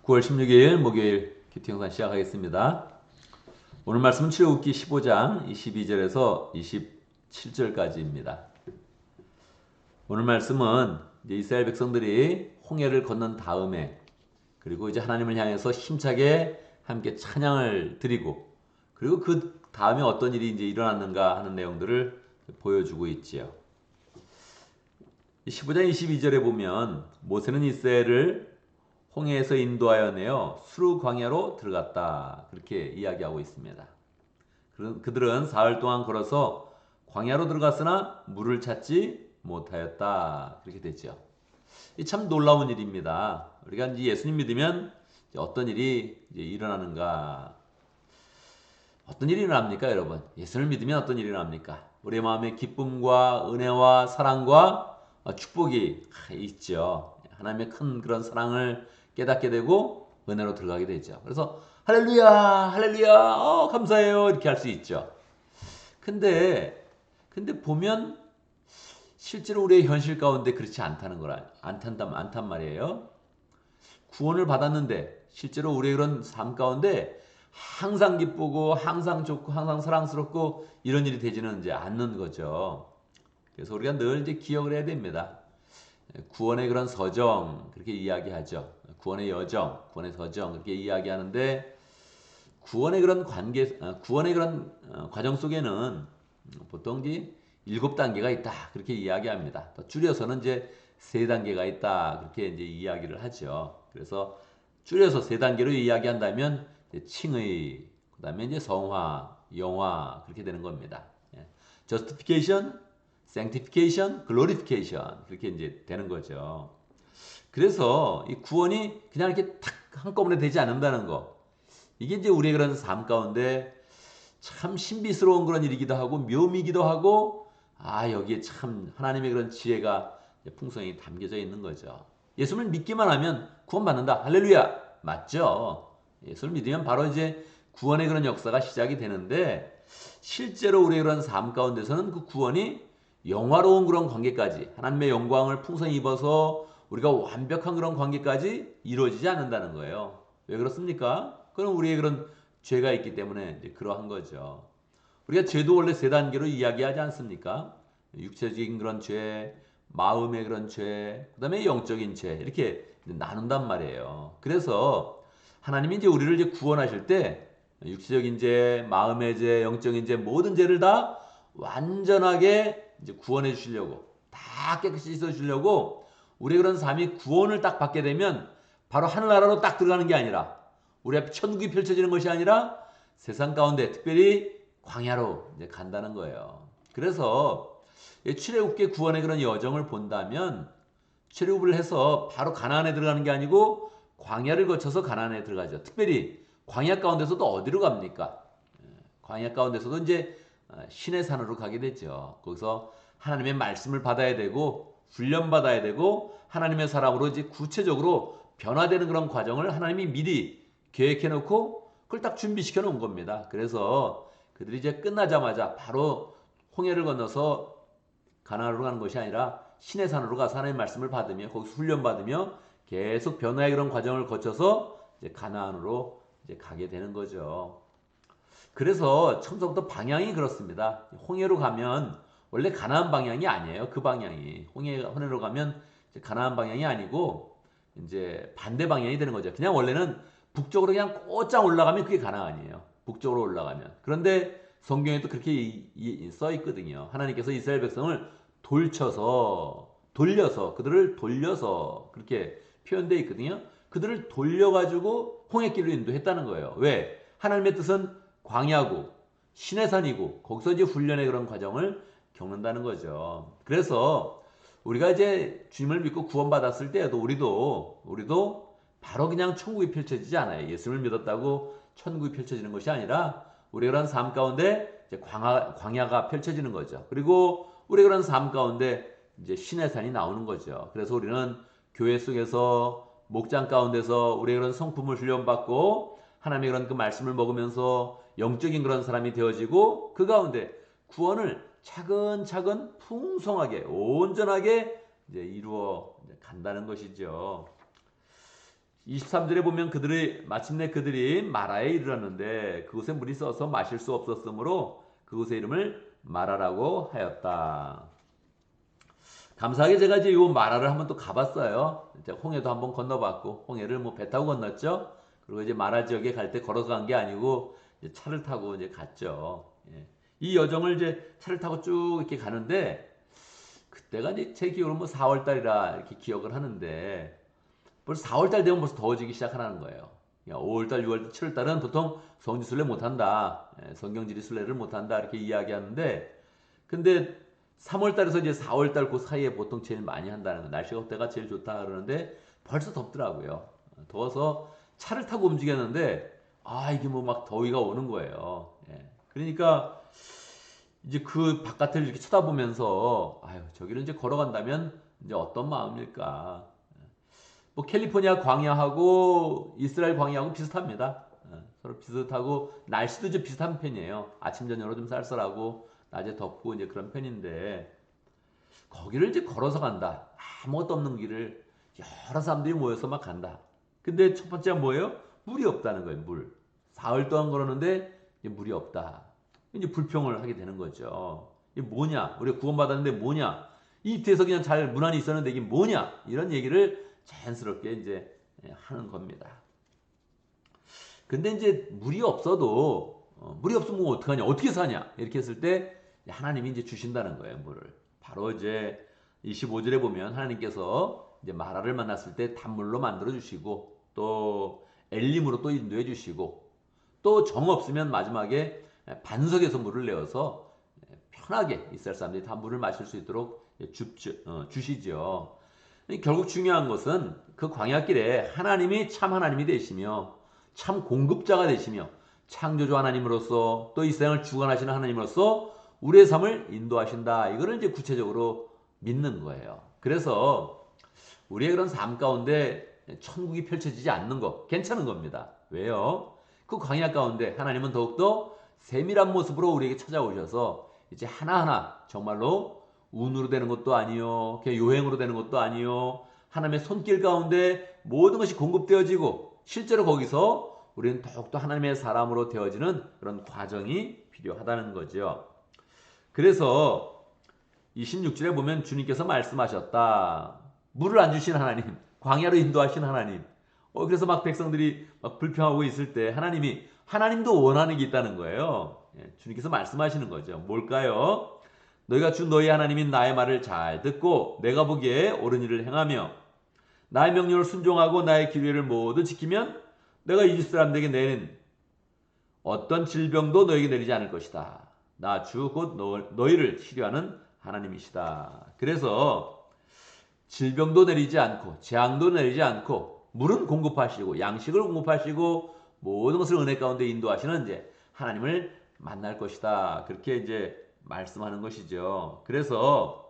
9월 16일 목요일 큐티 영상 시작하겠습니다. 오늘 말씀은 출애굽기 15장 22절에서 27절까지입니다. 오늘 말씀은 이제 이스라엘 백성들이 홍해를 건넌 다음에 그리고 이제 하나님을 향해서 힘차게 함께 찬양을 드리고 그리고 그 다음에 어떤 일이 이제 일어났는가 하는 내용들을 보여주고 있지요. 15장 22절에 보면 모세는 이스라엘을 홍해에서 인도하여 내어 수르 광야로 들어갔다. 그렇게 이야기하고 있습니다. 그들은 사흘 동안 걸어서 광야로 들어갔으나 물을 찾지 못하였다. 그렇게 되죠. 이 참 놀라운 일입니다. 우리가 이제 예수님 믿으면 어떤 일이 이제 일어나는가? 어떤 일이 일어납니까, 여러분? 예수를 믿으면 어떤 일이 일어납니까? 우리의 마음에 기쁨과 은혜와 사랑과 축복이 있죠. 하나님의 큰 그런 사랑을 깨닫게 되고 은혜로 들어가게 되죠. 그래서 할렐루야, 할렐루야, 감사해요 이렇게 할 수 있죠. 근데 보면 실제로 우리의 현실 가운데 그렇지 않단 말이에요. 구원을 받았는데 실제로 우리의 그런 삶 가운데 항상 기쁘고 항상 좋고 항상 사랑스럽고 이런 일이 되지는 이제 않는 거죠. 그래서 우리가 늘 이제 기억을 해야 됩니다. 구원의 그런 서정 그렇게 이야기하죠. 구원의 여정, 구원의 서정 그렇게 이야기하는데 구원의 그런 과정 속에는 보통 이제 7단계가 있다 그렇게 이야기합니다. 더 줄여서는 이제 3단계가 있다 그렇게 이제 이야기를 하죠. 그래서 줄여서 3단계로 이야기한다면 칭의, 그다음에 이제 성화, 영화 그렇게 되는 겁니다. justification, sanctification, glorification 그렇게 이제 되는 거죠. 그래서 이 구원이 그냥 이렇게 탁 한꺼번에 되지 않는다는 거. 이게 이제 우리의 그런 삶 가운데 참 신비스러운 그런 일이기도 하고 묘미기도 하고 여기에 참 하나님의 그런 지혜가 풍성히 담겨져 있는 거죠. 예수를 믿기만 하면 구원받는다. 할렐루야. 맞죠? 예수를 믿으면 바로 이제 구원의 그런 역사가 시작이 되는데 실제로 우리의 그런 삶 가운데서는 그 구원이 영화로운 그런 관계까지 하나님의 영광을 풍성히 입어서 우리가 완벽한 그런 관계까지 이루어지지 않는다는 거예요. 왜 그렇습니까? 그럼 우리의 그런 죄가 있기 때문에 이제 그러한 거죠. 우리가 죄도 원래 3단계로 이야기하지 않습니까? 육체적인 그런 죄, 마음의 그런 죄, 그 다음에 영적인 죄 이렇게 나눈단 말이에요. 그래서 하나님이 이제 우리를 이제 구원하실 때 육체적인 죄, 마음의 죄, 영적인 죄 모든 죄를 다 완전하게 이제 구원해 주시려고 다 깨끗이 씻어 주려고 우리의 그런 삶이 구원을 딱 받게 되면 바로 하늘나라로 딱 들어가는 게 아니라 우리 앞에 천국이 펼쳐지는 것이 아니라 세상 가운데 특별히 광야로 이제 간다는 거예요. 그래서 출애굽기 구원의 그런 여정을 본다면 출애굽을 해서 바로 가나안에 들어가는 게 아니고 광야를 거쳐서 가나안에 들어가죠. 특별히 광야 가운데서도 어디로 갑니까? 광야 가운데서도 이제 신의 산으로 가게 되죠. 거기서 하나님의 말씀을 받아야 되고 훈련받아야 되고 하나님의 사람으로 이제 구체적으로 변화되는 그런 과정을 하나님이 미리 계획해 놓고 그걸 딱 준비시켜 놓은 겁니다. 그래서 그들이 이제 끝나자마자 바로 홍해를 건너서 가나안으로 가는 것이 아니라 신의 산으로 가서 하나님의 말씀을 받으며 거기서 훈련받으며 계속 변화의 그런 과정을 거쳐서 이제 가나안으로 이제 가게 되는 거죠. 그래서 처음부터 방향이 그렇습니다. 홍해로 가면 원래 가나안 방향이 아니에요. 그 방향이 홍해로 가면 가나안 방향이 아니고 이제 반대 방향이 되는 거죠. 그냥 원래는 북쪽으로 그냥 곧장 올라가면 그게 가나안이에요. 북쪽으로 올라가면. 그런데 성경에도 그렇게 써 있거든요. 하나님께서 이스라엘 백성을 돌려서 그들을 돌려서 그렇게 표현되어 있거든요. 그들을 돌려가지고 홍해길로 인도했다는 거예요. 왜? 하나님의 뜻은 광야고 신의 산이고 거기서 이제 훈련의 그런 과정을 겪는다는 거죠. 그래서 우리가 이제 주님을 믿고 구원받았을 때에도 우리도 바로 그냥 천국이 펼쳐지지 않아요. 예수를 믿었다고 천국이 펼쳐지는 것이 아니라 우리가 그런 삶 가운데 이제 광야가 펼쳐지는 거죠. 그리고 우리가 그런 삶 가운데 이제 신의 산이 나오는 거죠. 그래서 우리는 교회 속에서 목장 가운데서 우리의 그런 성품을 훈련받고 하나님의 그런 그 말씀을 먹으면서 영적인 그런 사람이 되어지고 그 가운데 구원을 차근차근 풍성하게 온전하게 이제 이루어 간다는 것이죠. 23절에 보면 마침내 그들이 마라에 이르렀는데 그곳에 물이 써서 마실 수 없었으므로 그곳의 이름을 마라라고 하였다. 감사하게 제가 이제 요 마라를 한번 또 가봤어요. 이제 홍해도 한번 건너봤고, 홍해를 뭐 배 타고 건넜죠. 그리고 이제 마라 지역에 갈 때 걸어서 간 게 아니고 이제 차를 타고 이제 갔죠. 예. 이 여정을 이제 차를 타고 쭉 이렇게 가는데 그때가 이제 제 기억으로 뭐 4월 달이라 이렇게 기억을 하는데 벌써 4월 달 되면 벌써 더워지기 시작하는 거예요. 5월 달, 6월 달, 7월 달은 보통 성지순례 못 한다. 성경지리 순례를 못 한다. 이렇게 이야기하는데 근데 3월 달에서 이제 4월 달 그 사이에 보통 제일 많이 한다는 거. 날씨가 그때가 제일 좋다 그러는데 벌써 덥더라고요. 더워서 차를 타고 움직였는데 이게 뭐 막 더위가 오는 거예요. 예. 그러니까 이제 그 바깥을 이렇게 쳐다보면서 저기를 이제 걸어간다면 이제 어떤 마음일까? 뭐 캘리포니아 광야하고 이스라엘 광야하고 비슷합니다. 서로 비슷하고 날씨도 이제 비슷한 편이에요. 아침 저녁으로 좀 쌀쌀하고 낮에 덥고 이제 그런 편인데 거기를 이제 걸어서 간다. 아무것도 없는 길을 여러 사람들이 모여서 막 간다. 근데 첫 번째가 뭐예요? 물이 없다는 거예요. 물. 사흘 동안 걸었는데 물이 없다. 이제 불평을 하게 되는 거죠. 이게 뭐냐? 우리가 구원받았는데 뭐냐? 이 뒤에서 그냥 잘 무난히 있었는데 이게 뭐냐? 이런 얘기를 자연스럽게 이제 하는 겁니다. 근데 이제 물이 없어도 물이 없으면 뭐 어떡하냐? 어떻게 사냐? 이렇게 했을 때 하나님이 이제 주신다는 거예요, 물을. 바로 이제 25절에 보면 하나님께서 이제 마라를 만났을 때 단물로 만들어 주시고 또 엘림으로 또 인도해 주시고 또 정 없으면 마지막에 반석에서 물을 내어서 편하게 이스라엘 사람들이 다 물을 마실 수 있도록 주시죠. 결국 중요한 것은 그 광야길에 하나님이 참 하나님이 되시며 참 공급자가 되시며 창조주 하나님으로서 또 이 세상을 주관하시는 하나님으로서 우리의 삶을 인도하신다. 이거를 이제 구체적으로 믿는 거예요. 그래서 우리의 그런 삶 가운데 천국이 펼쳐지지 않는 거 괜찮은 겁니다. 왜요? 그 광야 가운데 하나님은 더욱더 세밀한 모습으로 우리에게 찾아오셔서 이제 하나하나 정말로 운으로 되는 것도 아니요, 그냥 요행으로 되는 것도 아니요, 하나님의 손길 가운데 모든 것이 공급되어지고 실제로 거기서 우리는 더욱더 하나님의 사람으로 되어지는 그런 과정이 필요하다는 거죠. 그래서 26절에 보면 주님께서 말씀하셨다. 물을 안 주신 하나님, 광야로 인도하신 하나님. 그래서 막 백성들이 막 불평하고 있을 때 하나님도 원하는 게 있다는 거예요. 주님께서 말씀하시는 거죠. 뭘까요? 너희가 주 너희 하나님인 나의 말을 잘 듣고 내가 보기에 옳은 일을 행하며 나의 명령을 순종하고 나의 규례를 모두 지키면 내가 이집트 사람들에게 내린 어떤 질병도 너에게 내리지 않을 것이다. 나 주 곧 너희를 치료하는 하나님이시다. 그래서 질병도 내리지 않고 재앙도 내리지 않고 물은 공급하시고 양식을 공급하시고 모든 것을 은혜 가운데 인도하시는 이제 하나님을 만날 것이다. 그렇게 이제 말씀하는 것이죠. 그래서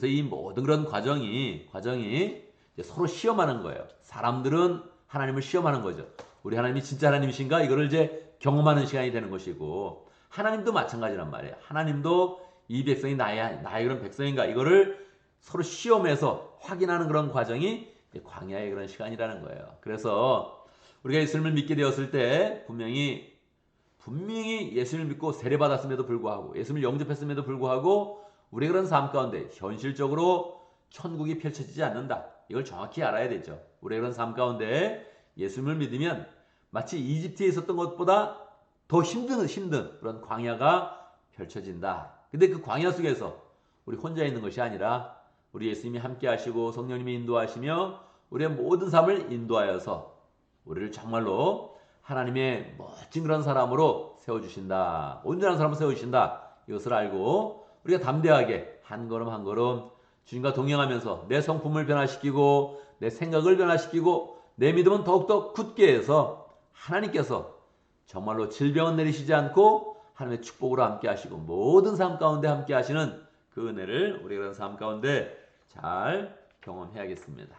이 모든 그런 과정이 이제 서로 시험하는 거예요. 사람들은 하나님을 시험하는 거죠. 우리 하나님이 진짜 하나님이신가? 이거를 이제 경험하는 시간이 되는 것이고 하나님도 마찬가지란 말이에요. 하나님도 이 백성이 나의 그런 백성인가? 이거를 서로 시험해서 확인하는 그런 과정이 광야의 그런 시간이라는 거예요. 그래서 우리가 예수님을 믿게 되었을 때 분명히 예수님을 믿고 세례받았음에도 불구하고 예수님을 영접했음에도 불구하고 우리의 그런 삶 가운데 현실적으로 천국이 펼쳐지지 않는다. 이걸 정확히 알아야 되죠. 우리의 그런 삶 가운데 예수님을 믿으면 마치 이집트에 있었던 것보다 더 힘든 그런 광야가 펼쳐진다. 근데 그 광야 속에서 우리 혼자 있는 것이 아니라 우리 예수님이 함께 하시고 성령님이 인도하시며 우리의 모든 삶을 인도하여서 우리를 정말로 하나님의 멋진 그런 사람으로 세워주신다. 온전한 사람으로 세워주신다. 이것을 알고 우리가 담대하게 한 걸음 한 걸음 주님과 동행하면서 내 성품을 변화시키고 내 생각을 변화시키고 내 믿음은 더욱더 굳게 해서 하나님께서 정말로 질병은 내리시지 않고 하나님의 축복으로 함께 하시고 모든 삶 가운데 함께 하시는 그 은혜를 우리가 그런 삶 가운데 잘 경험해야겠습니다.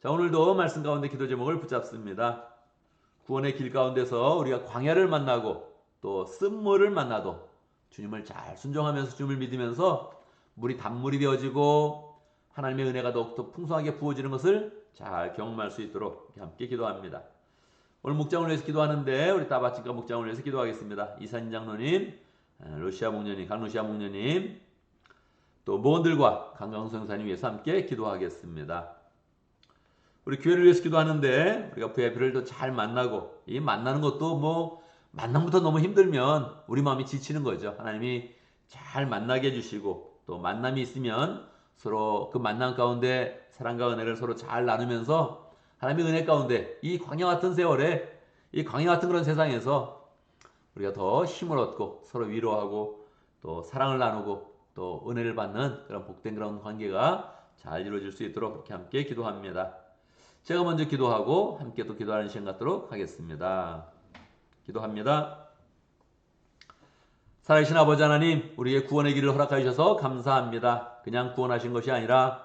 자, 오늘도 말씀 가운데 기도 제목을 붙잡습니다. 구원의 길 가운데서 우리가 광야를 만나고 또 쓴물을 만나도 주님을 잘 순종하면서 주님을 믿으면서 물이 단물이 되어지고 하나님의 은혜가 더욱더 풍성하게 부어지는 것을 잘 경험할 수 있도록 함께 기도합니다. 오늘 목장을 위해서 기도하는데 우리 따바친가 목장을 위해서 기도하겠습니다. 이사진 장로님, 러시아 목녀님, 강러시아 목녀님, 또 모원들과 강강성 형사님 위해서 함께 기도하겠습니다. 우리 교회를 위해서 기도하는데 우리가 VIP를 또 잘 만나고, 이 만나는 것도 뭐 만남부터 너무 힘들면 우리 마음이 지치는 거죠. 하나님이 잘 만나게 해주시고, 또 만남이 있으면 서로 그 만남 가운데 사랑과 은혜를 서로 잘 나누면서 하나님의 은혜 가운데 이 광야 같은 세월에, 이 광야 같은 그런 세상에서 우리가 더 힘을 얻고 서로 위로하고 또 사랑을 나누고 또 은혜를 받는 그런 복된 그런 관계가 잘 이루어질 수 있도록 그렇게 함께 기도합니다. 제가 먼저 기도하고 함께 또 기도하는 시간 갖도록 하겠습니다. 기도합니다. 살아계신 아버지 하나님, 우리의 구원의 길을 허락하여 주셔서 감사합니다. 그냥 구원하신 것이 아니라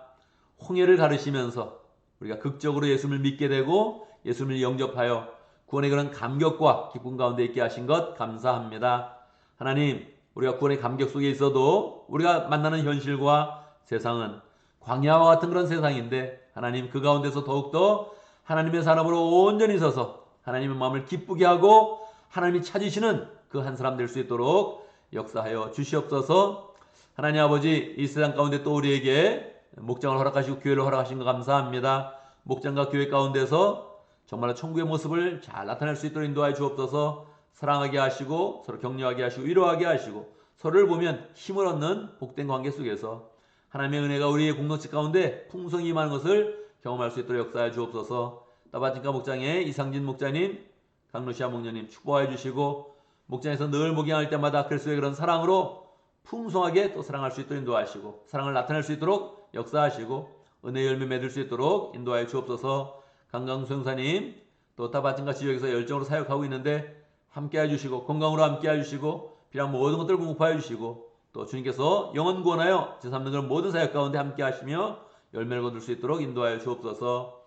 홍해를 가르시면서 우리가 극적으로 예수님을 믿게 되고 예수님을 영접하여 구원의 그런 감격과 기쁨 가운데 있게 하신 것 감사합니다. 하나님, 우리가 구원의 감격 속에 있어도 우리가 만나는 현실과 세상은 광야와 같은 그런 세상인데, 하나님 그 가운데서 더욱더 하나님의 사람으로 온전히 서서 하나님의 마음을 기쁘게 하고 하나님이 찾으시는 그 한 사람 될 수 있도록 역사하여 주시옵소서. 하나님 아버지, 이 세상 가운데 또 우리에게 목장을 허락하시고 교회를 허락하신 것 감사합니다. 목장과 교회 가운데서 정말 천국의 모습을 잘 나타낼 수 있도록 인도하여 주옵소서. 사랑하게 하시고 서로 격려하게 하시고 위로하게 하시고 서로를 보면 힘을 얻는 복된 관계 속에서 하나님의 은혜가 우리의 공동체 가운데 풍성히 임하는 것을 경험할 수 있도록 역사해 주옵소서. 따바진가 목장의 이상진 목자님, 강루시아 목녀님 축복해 주시고, 목장에서 늘 목양할 때마다 그리스도의 그런 사랑으로 풍성하게 또 사랑할 수 있도록 인도하시고 사랑을 나타낼 수 있도록 역사하시고 은혜의 열매 맺을 수 있도록 인도하여 주옵소서. 강강수 형사님, 또 따바진가 지역에서 열정으로 사역하고 있는데 함께 해주시고 건강으로 함께 해주시고 필요한 모든 것들을 공급하여 주시고, 또 주님께서 영원 구원하여 제3는 그런 모든 사역 가운데 함께 하시며 열매를 거둘 수 있도록 인도하여 주옵소서.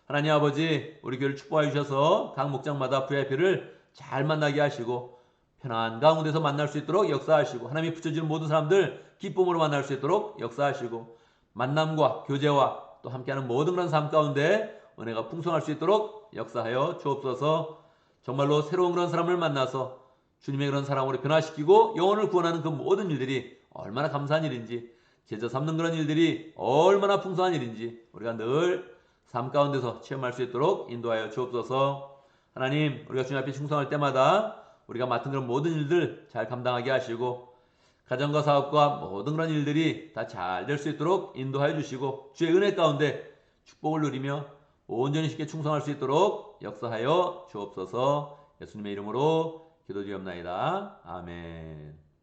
하나님 아버지, 우리 교회를 축복하여 주셔서 각 목장마다 VIP를 잘 만나게 하시고 편안 가운데서 만날 수 있도록 역사하시고, 하나님이 붙여주는 모든 사람들 기쁨으로 만날 수 있도록 역사하시고, 만남과 교제와 또 함께하는 모든 그런 삶 가운데 은혜가 풍성할 수 있도록 역사하여 주옵소서. 정말로 새로운 그런 사람을 만나서 주님의 그런 사랑으로 변화시키고 영혼을 구원하는 그 모든 일들이 얼마나 감사한 일인지, 제자 삼는 그런 일들이 얼마나 풍성한 일인지 우리가 늘 삶 가운데서 체험할 수 있도록 인도하여 주옵소서. 하나님, 우리가 주님 앞에 충성할 때마다 우리가 맡은 그런 모든 일들 잘 감당하게 하시고 가정과 사업과 모든 그런 일들이 다 잘 될 수 있도록 인도하여 주시고 주의 은혜 가운데 축복을 누리며 온전히 쉽게 충성할 수 있도록 역사하여 주옵소서. 예수님의 이름으로 기도드리옵나이다. 아멘.